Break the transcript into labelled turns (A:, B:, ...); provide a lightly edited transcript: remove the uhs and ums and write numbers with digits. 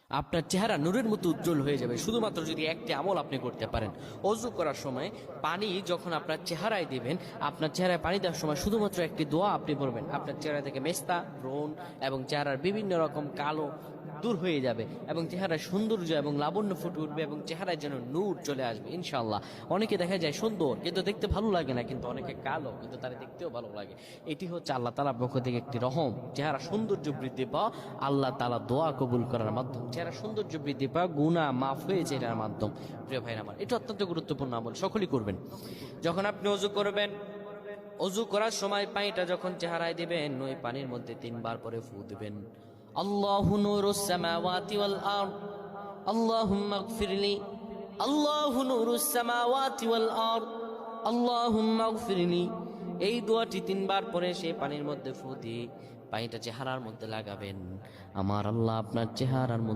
A: আপনার চেহারা নূরের মতো উজ্জ্বল হয়ে যাবে শুধুমাত্র যদি একটি আমল আপনি করতে পারেন। অজু করার সময় পানি যখন আপনার চেহারায় দিবেন, আপনার চেহারায় পানি দেওয়ার সময় শুধুমাত্র একটি দোয়া আপনি পড়বেন, আপনার চেহারা থেকে মেস্তা, ব্রণ এবং চেহারার বিভিন্ন রকম কালো দূর হয়ে যাবে এবং চেহারায় সৌন্দর্য এবং লাবণ্য ফুটে উঠবে এবং চেহারায় যেন নূর চলে আসবে ইনশাআল্লাহ। অনেকে দেখা যায় সুন্দর কিন্তু দেখতে ভালো লাগে না, কিন্তু অনেকে কালো কিন্তু তারা দেখতেও ভালো লাগে। এটি হচ্ছে আল্লাহ তাআলার পক্ষ থেকে একটি রহম। চেহারা সৌন্দর্য বৃদ্ধি পাওয়া আল্লাহ তাআলা দোয়া কবুল করার মাধ্যম, চেহারা সৌন্দর্য বৃদ্ধি পাওয়া গুনাহ মাফ হয়েছে এটার মাধ্যম। প্রিয় ভাইরা আমার, এটা অত্যন্ত গুরুত্বপূর্ণ আমল, সকলেই করবেন। যখন আপনি অজু করবেন, অজু করার সময় পানিটা যখন চেহারায় দিবেন, ওই পানির মধ্যে 3 বার পরে ফু দিবেন। আল্লাহু নূরুস সামাওয়াতি ওয়াল আরদ আল্লাহুম্মা ইগফিরলি, আল্লাহু নূরুস সামাওয়াতি ওয়াল আরদ আল্লাহুম্মা ইগফিরলি। এই দোয়াটি 3 বার পরে সেই পানির মধ্যে ফু দিয়ে পানিটা চেহারার মধ্যে লাগাবেন। আমার আল্লাহ আপনার চেহারার মধ্যে